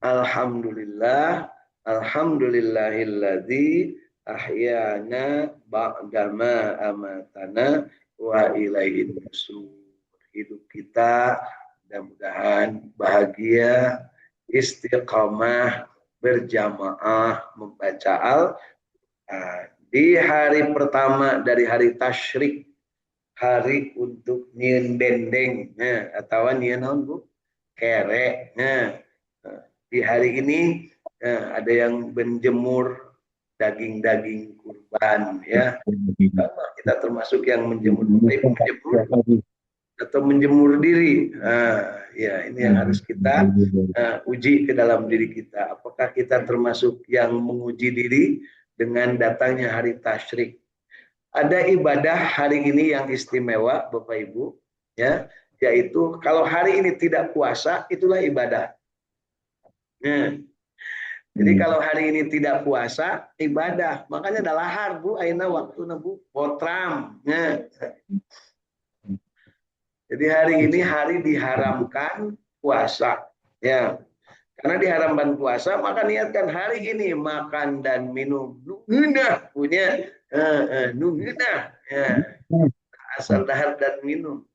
Alhamdulillah, alhamdulillahilladzi ahyana ba'dama amatana wa ilaihin nusur. Hidup kita mudah-mudahan bahagia, istiqamah, berjamaah membaca di hari pertama dari hari tasyrik, hari untuk nyieun dendeng, atau nyieun naon Bu? Kere. Di hari ini ada yang menjemur daging-daging kurban, ya. Kita termasuk yang menjemur, atau menjemur diri. Ya, ini yang harus kita uji ke dalam diri kita. Apakah kita termasuk yang menguji diri dengan datangnya hari tasyrik? Ada ibadah hari ini yang istimewa, Bapak Ibu, ya, yaitu kalau hari ini tidak puasa, itulah ibadah. Jadi kalau hari ini tidak puasa, ibadah. Makanya ada lahar, Bu, aina waktu Bu, potram. Jadi hari ini hari diharamkan puasa, ya. Karena diharamkan puasa, maka niatkan hari ini makan dan minum nungguna punya nungguna, ya. Asal dahar dan minum.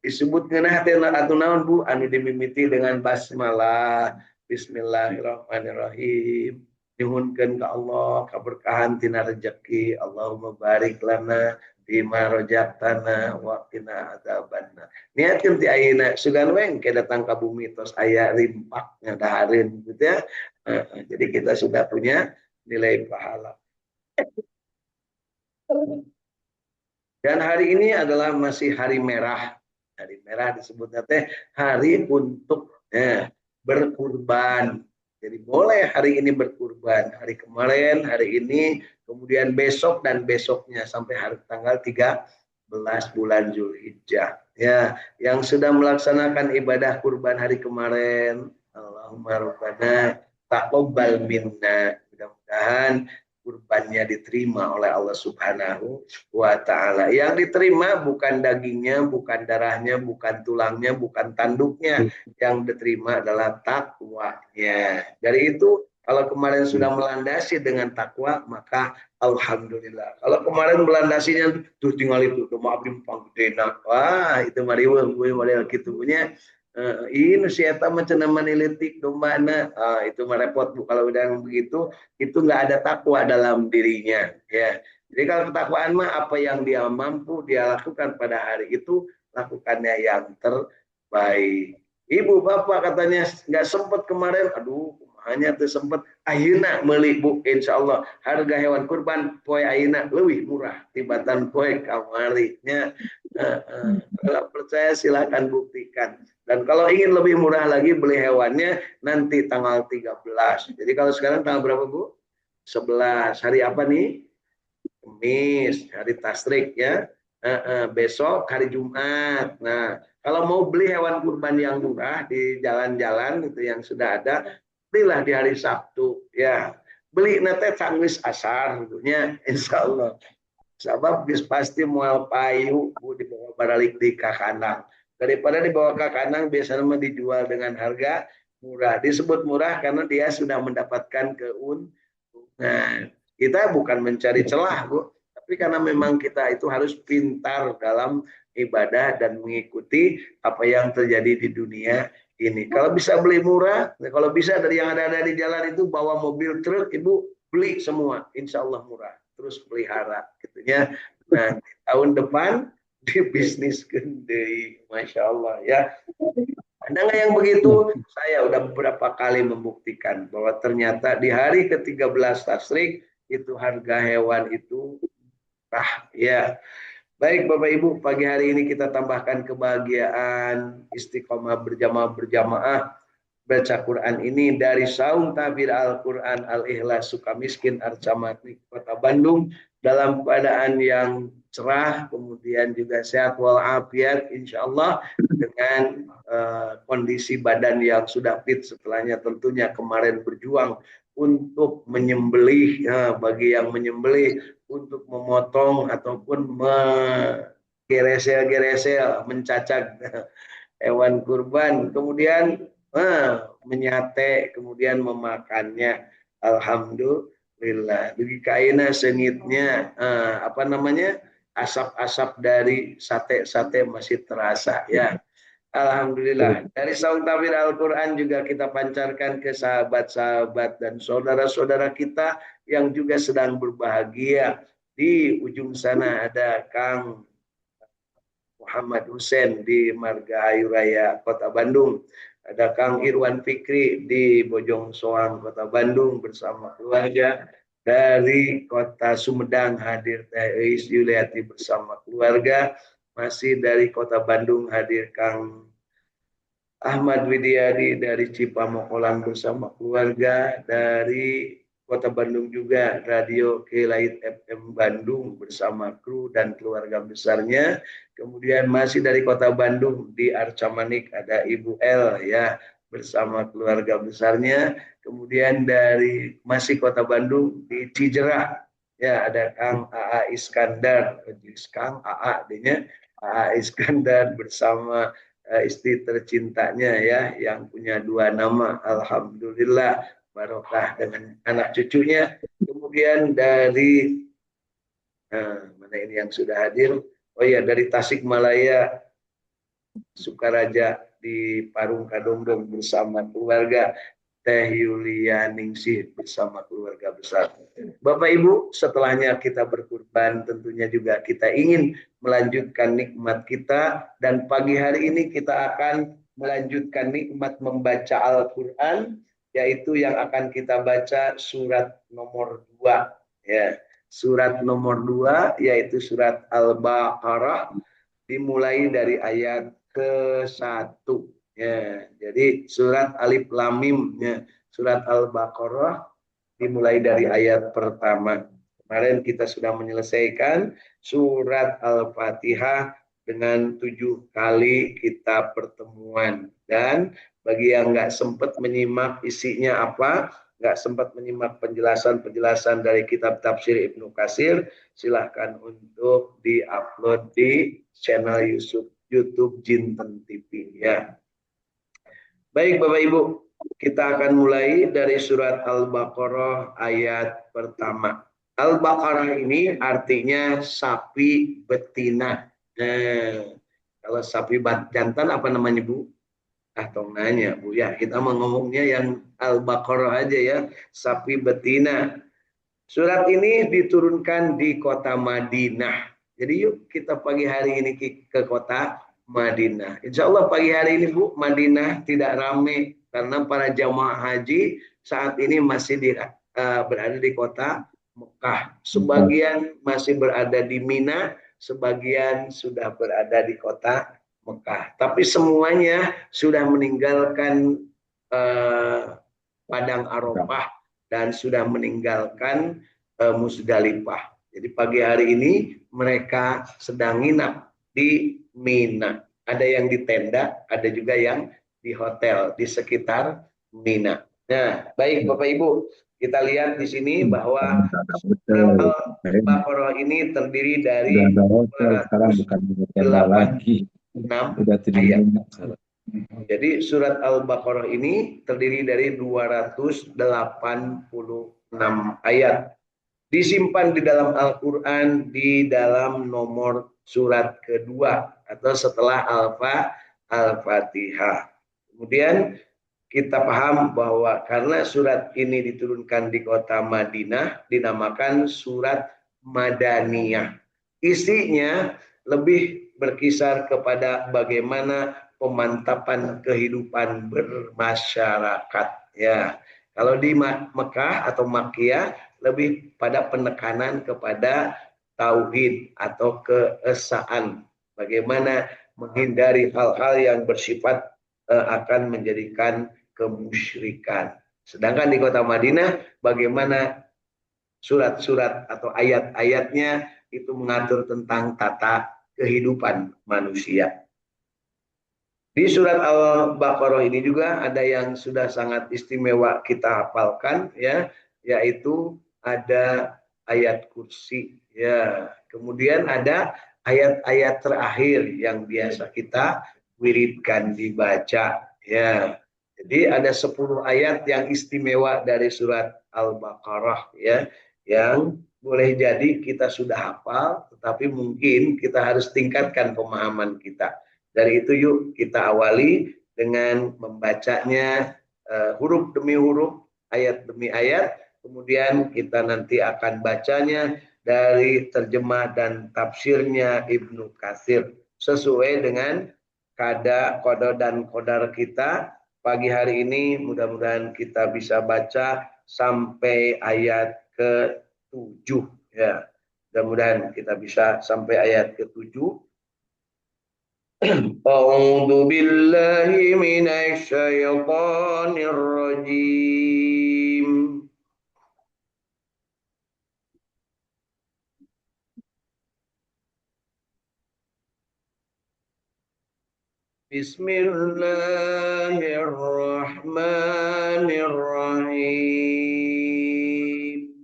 Disebut ngeunah teh atuh naon Bu, anu dimimiti dengan basmalah, bismillahirrahmanirrahim. Nyuhunkeun ka Allah kaberkahan tina rezeki. Allahumma barik lana bima rojaktana wa qina adzabannar. Niatkeun ti ayeuna sugan we engke datang ka bumi tos aya rimpak ngadahareun gitu ya. Jadi kita sudah punya nilai pahala. Dan hari ini adalah masih hari merah. Hari merah disebutnya teh hari untuk berkurban. Jadi boleh hari ini berkurban. Hari kemarin, hari ini, kemudian besok dan besoknya sampai hari tanggal 13 bulan Zulhijjah. Ya, yang sudah melaksanakan ibadah kurban hari kemarin, Allahumma rabbana taqabbal minna. Mudah-mudahan kurbannya diterima oleh Allah Subhanahu wa ta'ala. Yang diterima bukan dagingnya, bukan darahnya, bukan tulangnya, bukan tanduknya. Yang diterima adalah takwanya. Dari itu, kalau kemarin sudah melandasi dengan takwa, maka alhamdulillah. Kalau kemarin melandasinya tuh tinggal itu, tuh maaf pangdenak. Wah, itu mariweuh gue model kitu punya. Ini si eta mah cenah manilitik dombana. Itu mah repot Bu kalau udah begitu, itu nggak ada takwa dalam dirinya, ya. Jadi kalau ketakwaan mah apa yang dia mampu dia lakukan pada hari itu, lakukannya yang terbaik. Ibu bapak katanya nggak sempat kemarin, aduh hanya tuh sempat. Ayeuna meuli Bu, insyaallah harga hewan kurban poe ayeuna leuwih murah tibatan poe kamari nya. Kalau percaya silakan buktikan. Dan kalau ingin lebih murah lagi beli hewannya nanti tanggal 13. Jadi kalau sekarang tanggal berapa Bu? 11. Hari apa nih? Kamis, hari tasrik ya. Besok hari Jumat. Nah, kalau mau beli hewan kurban yang murah di jalan-jalan itu yang sudah ada, belilah di hari Sabtu ya. Beli nate sangwis asar tentunya, insya Allah. Sebab bis pasti mual payu dibawa balik di kakandang. Daripada dibawa ke kandang biasanya dijual dengan harga murah. Disebut murah karena dia sudah mendapatkan keuntungan. Kita bukan mencari celah, Bu, tapi karena memang kita itu harus pintar dalam ibadah dan mengikuti apa yang terjadi di dunia ini. Kalau bisa beli murah, kalau bisa dari yang ada di jalan itu bawa mobil truk, Ibu beli semua, insya Allah murah. Terus pelihara, gitunya. Nah, tahun depan di bisnis gede, masya Allah ya. Ada nggak yang begitu? Saya udah beberapa kali membuktikan bahwa ternyata di hari ke-13 tasrik itu harga hewan itu ya. Baik Bapak Ibu, pagi hari ini kita tambahkan kebahagiaan istiqomah berjamaah baca Quran ini dari Saung Tabir Al-Quran Al-Ikhlas Sukamiskin Arcamatnik Kota Bandung dalam keadaan yang cerah, kemudian juga sehat walafiat insya Allah dengan kondisi badan yang sudah fit setelahnya tentunya kemarin berjuang untuk menyembelih, bagi yang menyembelih untuk memotong ataupun geresel-geresel mencacak hewan kurban, kemudian menyate kemudian memakannya. Alhamdulillah. Bagi kaina sengitnya apa namanya? Asap-asap dari sate-sate masih terasa ya. Alhamdulillah. Dari saung tafsir Al-Quran juga kita pancarkan ke sahabat-sahabat dan saudara-saudara kita yang juga sedang berbahagia. Di ujung sana ada Kang Muhammad Hussein di Margahayu Raya, Kota Bandung. Ada Kang Irwan Fikri di Bojong Soang, Kota Bandung bersama keluarga. Dari Kota Sumedang hadir Teh Eis Yuliati bersama keluarga. Masih dari Kota Bandung hadir Kang Ahmad Widiadi dari Cipamokolan bersama keluarga, dari Kota Bandung juga Radio Kilait FM Bandung bersama kru dan keluarga besarnya. Kemudian masih dari Kota Bandung di Arca Manik ada Ibu L ya bersama keluarga besarnya. Kemudian dari masih Kota Bandung di Cijerah ya ada Kang AA Iskandar, Kang AA adanya AA Iskandar bersama istri tercintanya ya yang punya dua nama. Alhamdulillah barokah dengan anak cucunya. Kemudian dari mana ini yang sudah hadir, oh ya dari Tasikmalaya Sukaraja di Parung Kadongdong bersama keluarga. Teh Yulia Ningsih bersama keluarga besar. Bapak Ibu, setelahnya kita berkurban, tentunya juga kita ingin melanjutkan nikmat kita, dan pagi hari ini kita akan melanjutkan nikmat membaca Al-Quran, yaitu yang akan kita baca surat nomor 2. Ya, surat nomor 2 yaitu surat Al-Baqarah, dimulai dari ayat ke-1. Ya, jadi surat Alif Lam Mim, ya, surat Al-Baqarah dimulai dari ayat pertama. Kemarin kita sudah menyelesaikan surat Al-Fatihah dengan 7 kali kita pertemuan. Dan bagi yang nggak sempat menyimak isinya apa, nggak sempat menyimak penjelasan-penjelasan dari kitab tafsir Ibnu Katsir, silahkan untuk diupload di channel YouTube Jinten TV ya. Baik Bapak Ibu, kita akan mulai dari surat Al-Baqarah ayat pertama. Al-Baqarah ini artinya sapi betina. Nah, kalau sapi jantan apa namanya Bu? Tong nanya Bu ya, kita mau ngomongnya yang Al-Baqarah aja ya, sapi betina. Surat ini diturunkan di kota Madinah. Jadi yuk kita pagi hari ini ke kota Madinah. Insya Allah pagi hari ini Bu, Madinah tidak ramai karena para jamaah haji saat ini masih berada di kota Mekah. Sebagian masih berada di Mina, sebagian sudah berada di kota Mekah. Tapi semuanya sudah meninggalkan Padang Arafah dan sudah meninggalkan Musdalifah. Jadi pagi hari ini mereka sedang nginap di Mina. Ada yang di tenda, ada juga yang di hotel di sekitar Mina. Nah, baik Bapak Ibu, kita lihat di sini bahwa Al-Baqarah ini terdiri dari 286 ayat. Jadi surat Al-Baqarah ini terdiri dari 286 ayat. Disimpan di dalam Al-Quran di dalam nomor surat kedua atau setelah Al-Fatihah. Kemudian kita paham bahwa karena surat ini diturunkan di kota Madinah, dinamakan surat Madaniyah. Isinya lebih berkisar kepada bagaimana pemantapan kehidupan bermasyarakat. Ya, kalau di Mekah atau Makkiyah lebih pada penekanan kepada tauhid atau keesaan. Bagaimana menghindari hal-hal yang bersifat akan menjadikan kemusyrikan. Sedangkan di kota Madinah, bagaimana surat-surat atau ayat-ayatnya itu mengatur tentang tata kehidupan manusia. Di surat Al-Baqarah ini juga ada yang sudah sangat istimewa kita hafalkan ya, yaitu ada ayat kursi ya. Kemudian ada ayat-ayat terakhir yang biasa kita wiridkan dibaca ya. Jadi ada 10 ayat yang istimewa dari surat Al-Baqarah ya, yang boleh jadi kita sudah hafal, tetapi mungkin kita harus tingkatkan pemahaman kita. Dari itu yuk kita awali dengan membacanya huruf demi huruf, ayat demi ayat, kemudian kita nanti akan bacanya dari terjemah dan tafsirnya Ibnu Katsir sesuai dengan kodo dan kodar kita. Pagi hari ini mudah-mudahan kita bisa baca sampai ayat ke-7 ya. Mudah-mudahan kita bisa sampai ayat ke-7. A'udzu billahi minasy syaithanir rajim. Bismillahirrahmanirrahim.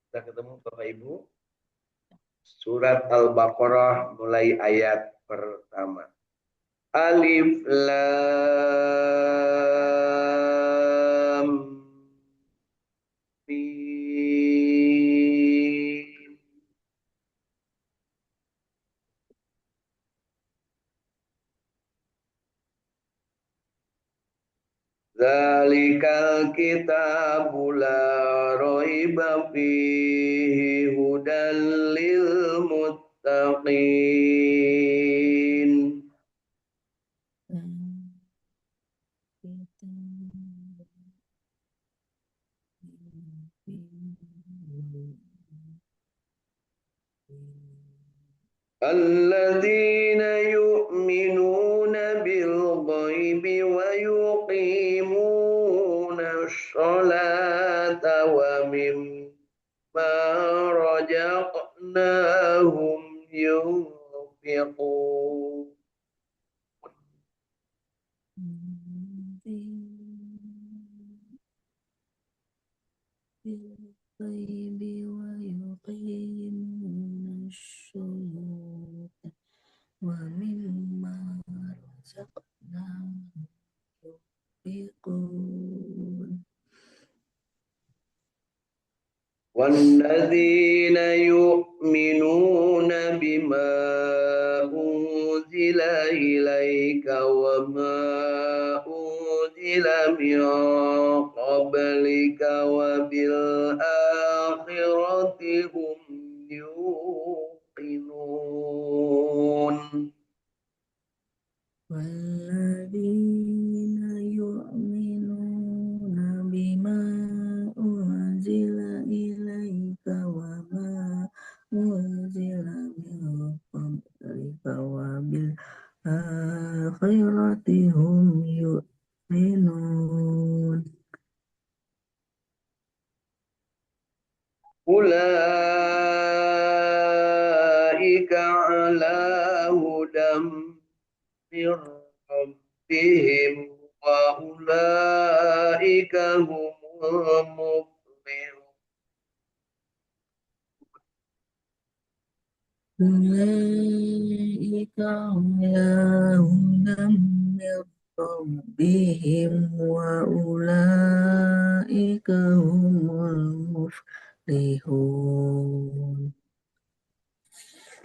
Kita ketemu Bapak Ibu. Surat Al-Baqarah mulai ayat pertama. Alif Lam Mim. Zalikal kitabu la raiba fihi hudal lil muttaqin. الذين يؤمنون بالغيب ويقيمون الصلاة ومما رزقناهم ينفقون. بالغيب ويقيمون الصلاة ومما رزقناهم ينفقون. والذين يؤمنون بما أنزل إليك وما أنزل من قبلك وبالآخرة هم يوقنون. والذين يؤمنون بما أنزل إليك وما أنزل من قبلك وبالآخرة هم يؤمنون. أولئك على هدى من ربهم وأولئك هم المفلحون. أولئك على هدى من ربهم وأولئك هم المفلحون.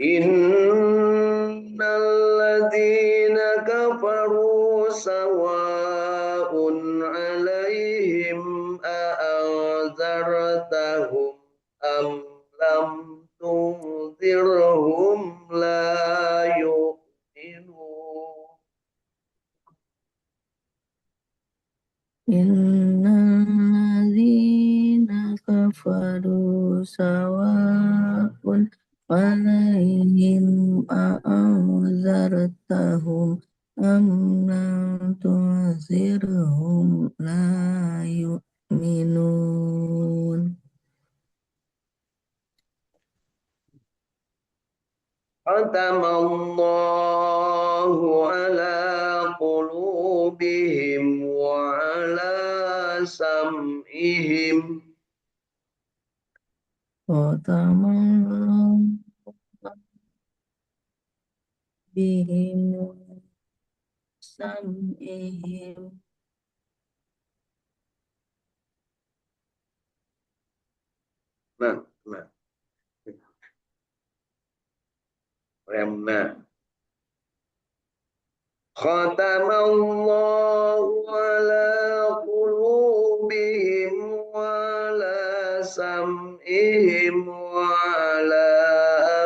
إن الذين كفروا سواء عليهم أأنذرتهم أم لم تنذرهم لا يؤمنون. إن الذين كفروا سواء عليهم أأنذرتهم أم لم تنذرهم لا يؤمنون. ختم الله على قلوبهم وعلى سمعهم. ختم الله سمعهم Nah, nah, remna. Khatamallahu ala qulubihim wa ala sam'ihim wa ala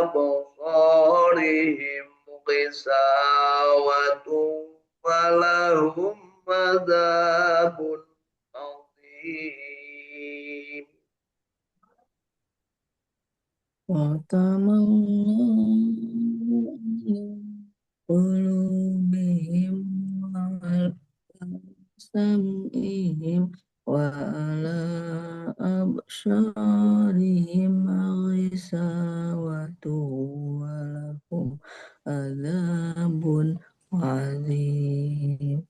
absarihim ghisawatu wa lahum adzabun adzim. ختم الله على قلوبهم وعلى سمعهم وعلى أبصارهم غشاوة ولهم عذاب عظيم.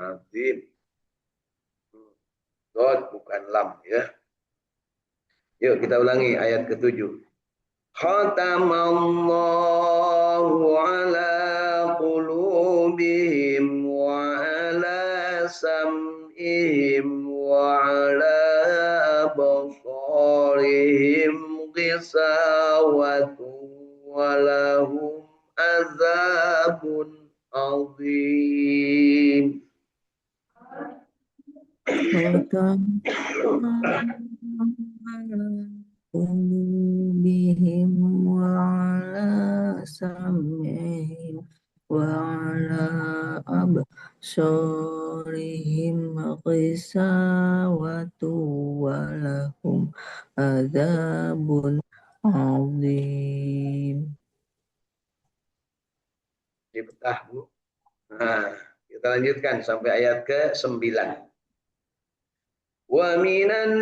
Adzim. Dot bukan lam ya. Yuk kita ulangi ayat ke-7. Khatamallahu ala qulubihim wa ala sam'ihim wa ala absarihim ghisawatu wa lahum azabun azim. ختم على قلوبهم وعلى سمعهم وعلى أبصارهم غشاوة ولهم عذاب عظيم. Dipetah, Bu. Nah, kita lanjutkan sampai ayat ke-9. Wa minan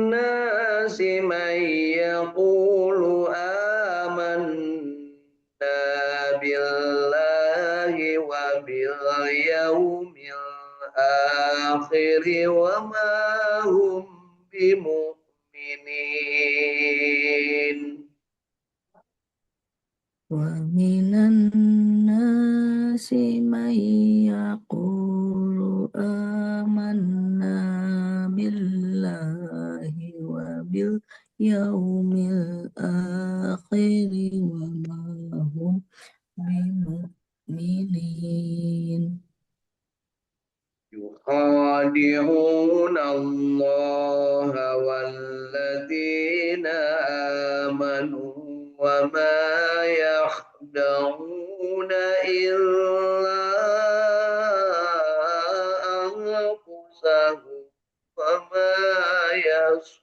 nasi man yaqulu amanna billahi wa bil yaumil akhir wa ma hum bimu'minin. ومن الناس من يقول آمنا بالله وباليوم الآخر وما هم بمؤمنين. يخادعون الله والذين آمنوا وما يخدعون إلا أنفسهم وما يشعرون.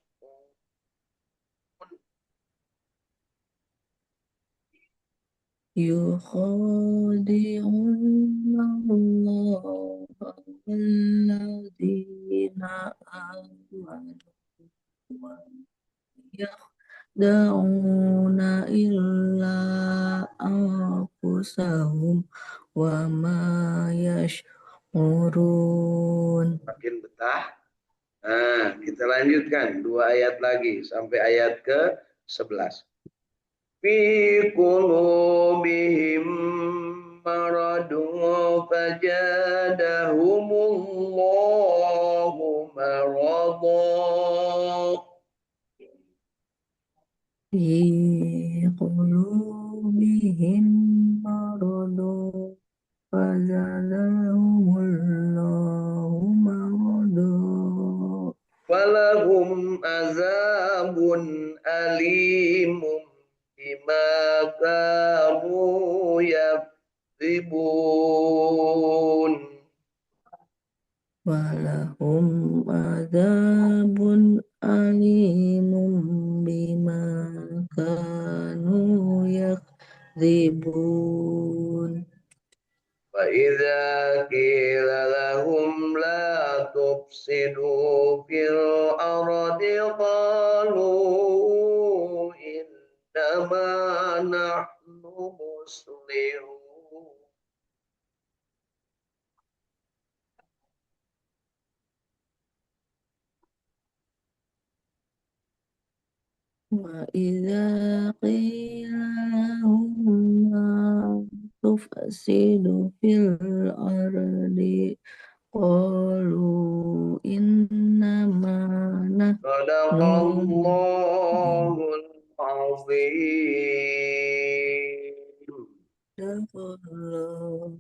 يخادعون الله والذين آمنوا يخدعون إلا أنفسهم وما يشعرون. Makin betah. Nah, kita lanjutkan 2 ayat lagi sampai ayat ke-11. Fi qulubihim maradun fajadahumullahu maradan. في قلوبهم مرض فزادهم الله مرضا Walahum azabun alimum bima kanu yakzibun. ولهم عذاب أليم بما كانوا يكذبون. وإذا قيل لهم لا تفسدوا في الأرض قالوا إنما نحن مصلحون. وإذا قيل yufsidu fil ardi qalu innama nahnu Sadaqallahul azim. Sadaqallahul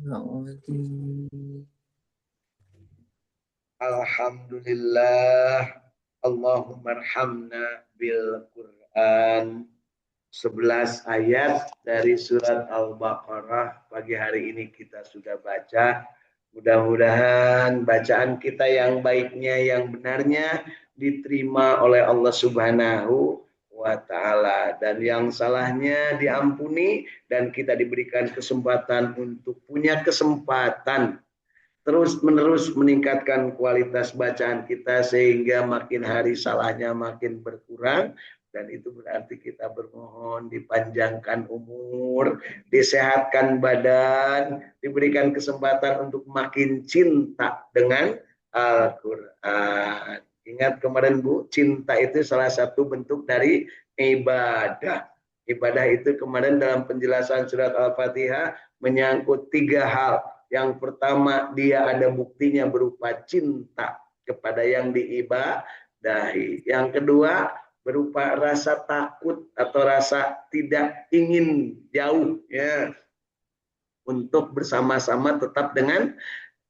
azim. Alhamdulillah. Allahumma arhamna bil Quran. 11 ayat dari surat Al-Baqarah pagi hari ini kita sudah baca. Mudah-mudahan bacaan kita yang baiknya, yang benarnya diterima oleh Allah Subhanahu wa taala, dan yang salahnya diampuni, dan kita diberikan kesempatan untuk punya kesempatan terus-menerus meningkatkan kualitas bacaan kita sehingga makin hari salahnya makin berkurang, dan itu berarti kita bermohon dipanjangkan umur, disehatkan badan, diberikan kesempatan untuk makin cinta dengan Al-Quran. Ingat kemarin Bu, cinta itu salah satu bentuk dari ibadah. Ibadah itu kemarin dalam penjelasan surat Al-Fatihah menyangkut 3 hal. Yang pertama, dia ada buktinya berupa cinta kepada yang diibadahi. Yang kedua, berupa rasa takut atau rasa tidak ingin jauh, ya, untuk bersama-sama tetap dengan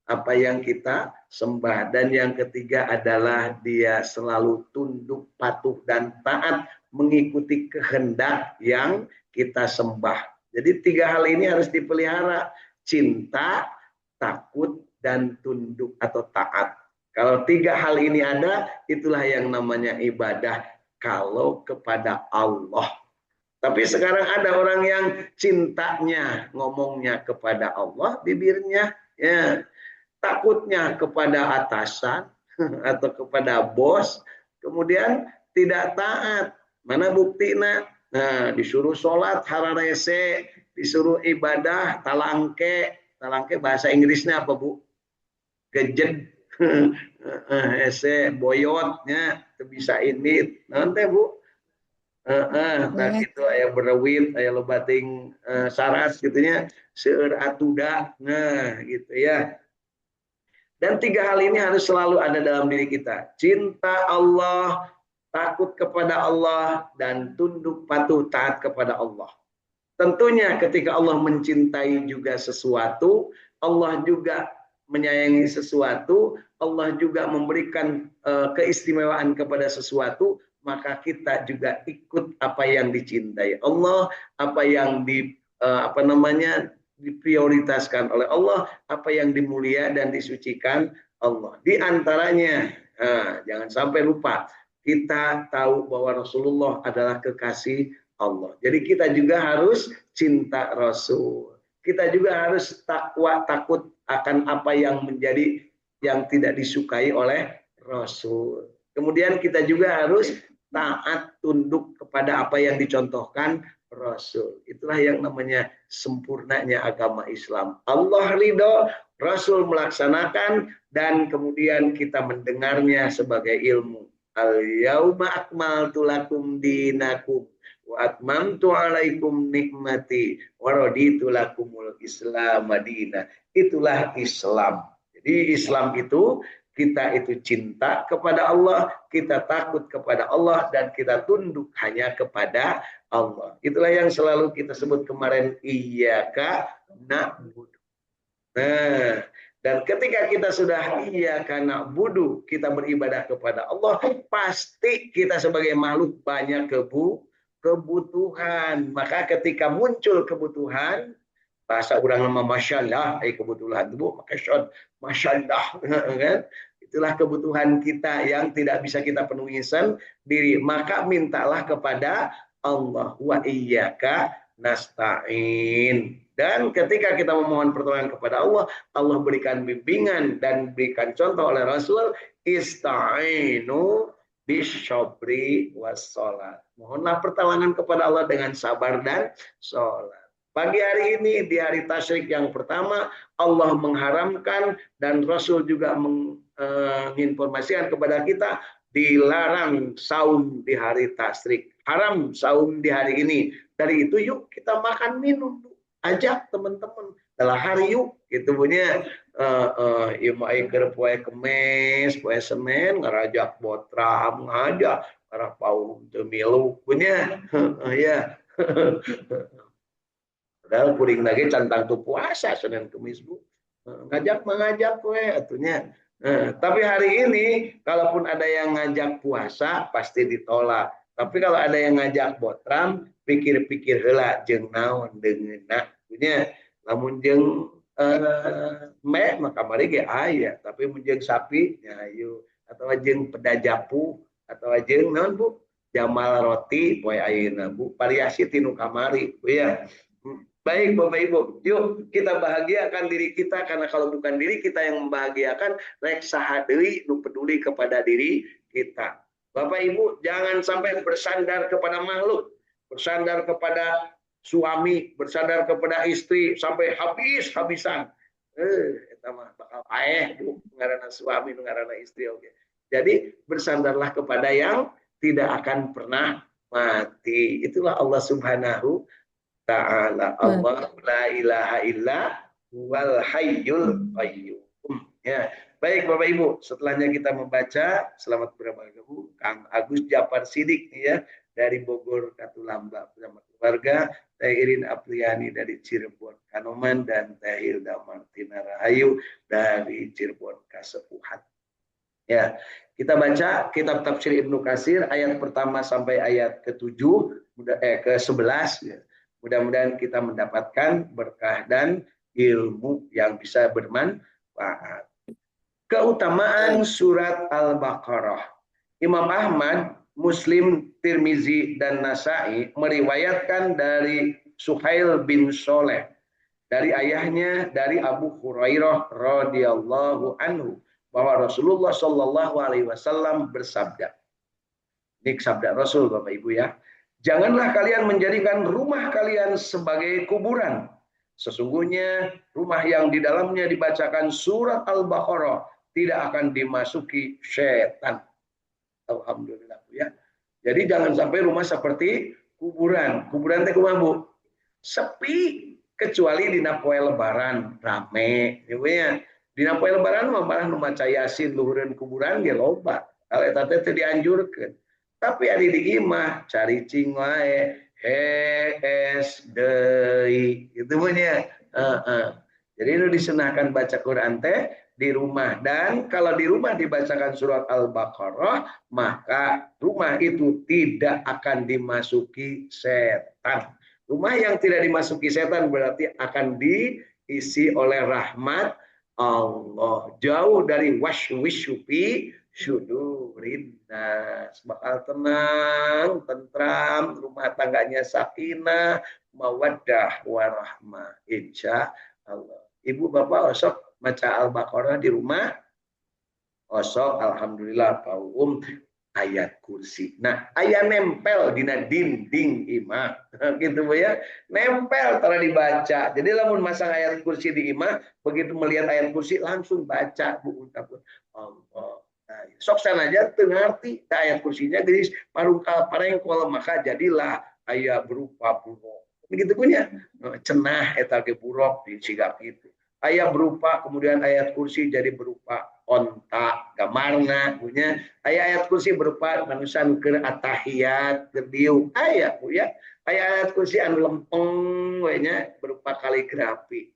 apa yang kita sembah. Dan yang ketiga adalah dia selalu tunduk, patuh, dan taat mengikuti kehendak yang kita sembah. Jadi 3 hal ini harus dipelihara: cinta, takut, dan tunduk atau taat. Kalau 3 hal ini ada, itulah yang namanya ibadah kalau kepada Allah. Tapi sekarang ada orang yang cintanya ngomongnya kepada Allah, bibirnya, ya, takutnya kepada atasan atau kepada bos, kemudian tidak taat. Mana buktinya? Nah, disuruh sholat hararese, disuruh ibadah talangke. Talangke bahasa Inggrisnya apa Bu? Gejek. Ese boyotnya bisa ini nanti Bu. Nah gitu aya berewit, aya lobating saras gitunya, seueur atuda, nah gitu ya. Dan 3 hal ini harus selalu ada dalam diri kita: cinta Allah, takut kepada Allah, dan tunduk patuh taat kepada Allah. Tentunya ketika Allah mencintai juga sesuatu, Allah juga menyayangi sesuatu, Allah juga memberikan keistimewaan kepada sesuatu, maka kita juga ikut apa yang dicintai Allah, apa yang diprioritaskan oleh Allah, apa yang dimulia dan disucikan Allah. Di antaranya, jangan sampai lupa, kita tahu bahwa Rasulullah adalah kekasih Allah. Jadi kita juga harus cinta Rasul. Kita juga harus takwa, takut akan apa yang menjadi yang tidak disukai oleh Rasul. Kemudian kita juga harus taat, tunduk kepada apa yang dicontohkan Rasul. Itulah yang namanya sempurnanya agama Islam. Allah ridho, Rasul melaksanakan, dan kemudian kita mendengarnya sebagai ilmu. Al-yauma akmaltu lakum dinakum wa atmamtu alaikum nikmati wa raditu lakumul Islam madinah. Itulah Islam. Jadi Islam itu kita itu cinta kepada Allah, kita takut kepada Allah, dan kita tunduk hanya kepada Allah. Itulah yang selalu kita sebut kemarin, iyyaka na'budu. Nah, dan ketika kita sudah iyyaka na'budu, kita beribadah kepada Allah, pasti kita sebagai makhluk banyak kebutuhan. Maka ketika muncul kebutuhan, bahasa orang nama masyaallah, kebutuhan itu maka syad masyaallah, kan? Itulah kebutuhan kita yang tidak bisa kita penuhi sendiri, maka mintalah kepada Allah. Wa iyyaka nasta'in. Dan ketika kita memohon pertolongan kepada Allah, Allah berikan bimbingan dan berikan contoh oleh Rasul, ista'inu bisyabri wassalat. Mohonlah pertolongan kepada Allah dengan sabar dan sholat. Pagi hari ini, di hari tasyrik yang pertama, Allah mengharamkan dan Rasul juga menginformasikan kepada kita, dilarang saum di hari tasyrik. Haram saum di hari ini. Dari itu yuk kita makan minum. ajak teman-teman dalam hari yuk gitu punya ieu mah keur poe Kemis, poe Senin ngarajak botram ngajak para paum teu milu punya ya. Padahal kuring lagi cantang tu puasa Senin Kemis Bu. Ngajak mengajak we atunya. Tapi hari ini kalaupun ada yang ngajak puasa pasti ditolak. Tapi kalau ada yang ngajak botram, pikir-pikir heula jeung naon deungeuna punya. Lamun jeung me maka mari ge aya, tapi mun jeung sapi nya ayu atau jeung pedajapu atau jeung naon Bu? Jamal roti poe ayeuna Bu. Variasi tinu kamari Bu ya. Baik Bapak Ibu, yuk kita bahagiakan diri kita karena kalau bukan diri kita yang membahagiakan, rek saha deui nu peduli kepada diri kita. Bapak Ibu jangan sampai bersandar kepada makhluk, bersandar kepada suami, bersandar kepada istri sampai habis-habisan. Eta mah bakal aeh Bu, ngaranna suami ngaranna istri oke. Jadi bersandarlah kepada yang tidak akan pernah mati. Itulah Allah Subhanahu Ta'ala. Allah la ilaha illa wal hayyul qayyum. Ya. Baik Bapak Ibu, setelahnya kita membaca selamat bergabung Kang Agus Japar Sidik ya dari Bogor Katulamba bersama keluarga, Teh Irin Apriani dari Cirebon Kanoman dan Teh Hilda Martina Rahayu dari Cirebon Kasepuhan. Ya, kita baca kitab tafsir Ibnu Katsir ayat pertama sampai ayat ke-7 ke-11 ya. Mudah-mudahan kita mendapatkan berkah dan ilmu yang bisa bermanfaat. Keutamaan surat Al-Baqarah. Imam Ahmad, Muslim, Tirmizi, dan Nasai meriwayatkan dari Suhail bin Soleh dari ayahnya dari Abu Hurairah radhiyallahu anhu bahwa Rasulullah Shallallahu alaihi wasallam bersabda. Ini sabda Rasul Bapak Ibu ya. Janganlah kalian menjadikan rumah kalian sebagai kuburan. Sesungguhnya rumah yang di dalamnya dibacakan surat Al-Baqarah tidak akan dimasuki setan. Alhamdulillah ya. Jadi jangan sampai rumah seperti kuburan. Kuburan teh kumaha Bu? Sepi kecuali dina poe lebaran rame. Ya. Dina poe lebaran mah malah nu maca Yasin luhureun kuburan ge loba. Hal eta teh dianjurkeun. Tapi ada di imah cari cing wae hes deui gitu punya. Jadi itu disunahkan baca Quran teh di rumah dan kalau di rumah dibacakan surat Al-Baqarah maka rumah itu tidak akan dimasuki setan. Rumah yang tidak dimasuki setan berarti akan diisi oleh rahmat Allah, jauh dari wasyupi syudurin nas, bakal tenang, tentram, rumah tangganya sakinah, mawaddah warahmah, insya Allah. Ibu bapak osok baca Al-Baqarah di rumah, osok alhamdulillah paum ayat kursi. Nah, ayat nempel dina dinding imah, gitu Bu ya, nempel tara dibaca. Jadi lamun masang ayat kursi di imah, begitu melihat ayat kursi langsung baca Bu ucapun Allah. Sok sanaja teu ngarti ayat kursinya geus parungkal parengkol maka jadilah aya berupa buruk. Begitu punya cenah eta ge buruk dicigak gitu. Aya berupa kemudian ayat kursi jadi berupa onta gamarna punya. Aya ayat kursi berupa manusia keur atahiyat keur diuk aya Bu ya. Aya ayat kursi anu lempeng we nya berupa kaligrafi.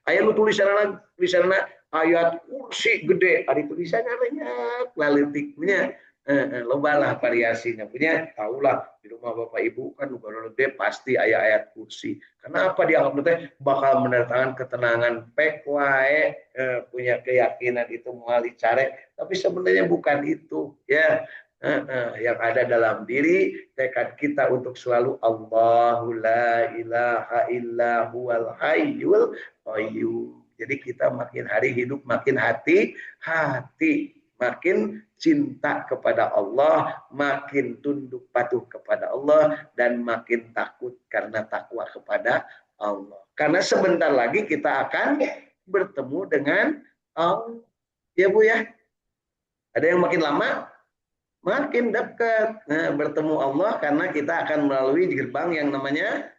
Aya nu tulisanna ayat kursi gede, ada tulisannya banyak, laletiknya, lobalah variasinya. Punya, tahulah di rumah Bapak Ibu kan gede pasti ayat kursi. Kenapa dianggap teh bakal mendatangkan ketenangan pek wae, punya keyakinan itu mengali care, tapi sebenarnya bukan itu, ya. Yang ada dalam diri tekad kita untuk selalu Allahu la ilaha illa huwal hayyul qayyum. Jadi kita makin hari hidup makin hati-hati, makin cinta kepada Allah, makin tunduk patuh kepada Allah, dan makin takut karena takwa kepada Allah. Karena sebentar lagi kita akan bertemu dengan Allah. Ya Bu ya, ada yang makin lama, makin dekat bertemu Allah karena kita akan melalui gerbang yang namanya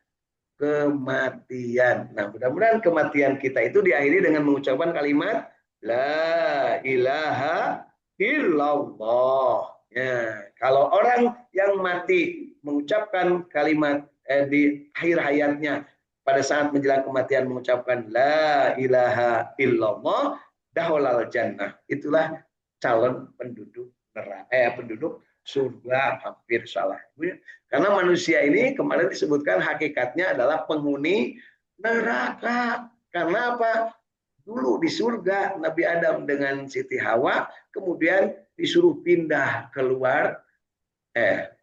kematian. Nah, mudah-mudahan kematian kita itu diakhiri dengan mengucapkan kalimat La ilaha illallah. Ya, kalau orang yang mati mengucapkan kalimat di akhir hayatnya pada saat menjelang kematian mengucapkan La ilaha illallah, daholal jannah. Itulah calon penduduk neraka, penduduk surga. Hampir salah. Karena manusia ini kemarin disebutkan hakikatnya adalah penghuni neraka. Karena apa? Dulu di surga Nabi Adam dengan Siti Hawa, kemudian disuruh pindah keluar,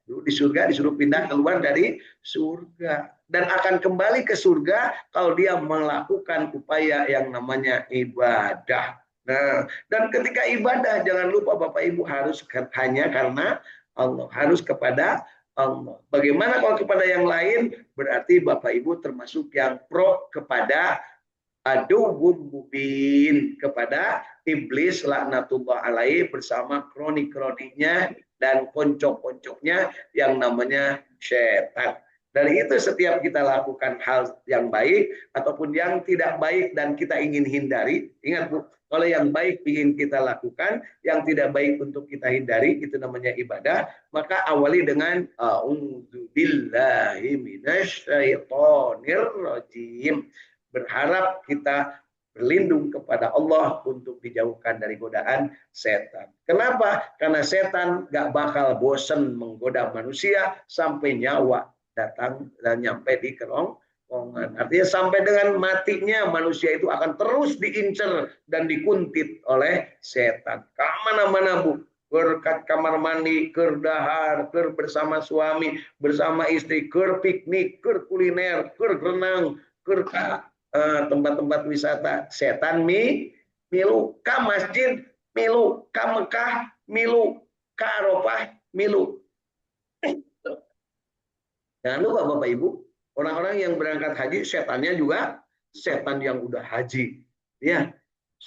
dulu di surga disuruh pindah keluar dari surga. Dan akan kembali ke surga kalau dia melakukan upaya yang namanya ibadah. Nah, dan ketika ibadah jangan lupa Bapak Ibu harus hanya karena Allah, harus kepada Allah. Bagaimana kalau kepada yang lain? Berarti Bapak Ibu termasuk yang pro kepada aduwwum mubin, kepada iblis laknatullah alaihi bersama kroni-kroninya dan konco-koncoknya yang namanya setan. Dari itu setiap kita lakukan hal yang baik ataupun yang tidak baik dan kita ingin hindari, ingat Bu, kalau yang baik ingin kita lakukan, yang tidak baik untuk kita hindari, itu namanya ibadah. Maka awali dengan a'udzubillahi minasyaitonir rajim. Berharap kita berlindung kepada Allah untuk dijauhkan dari godaan setan. Kenapa? Karena setan gak bakal bosen menggoda manusia sampai nyawa datang dan nyampe di kerongkongan. Artinya sampai dengan matinya manusia itu akan terus diincar dan dikuntit oleh setan. Kemana-mana Bu, berkat kamar mandi, ker dahar, ker bersama suami, bersama istri, ker piknik, ker kuliner, ker renang, ker tempat-tempat wisata. Setan milu ka masjid, milu ka Mekah, milu ka Arafah, milu. Jangan lupa Bapak Ibu, orang-orang yang berangkat haji setannya juga setan yang udah haji. Ya,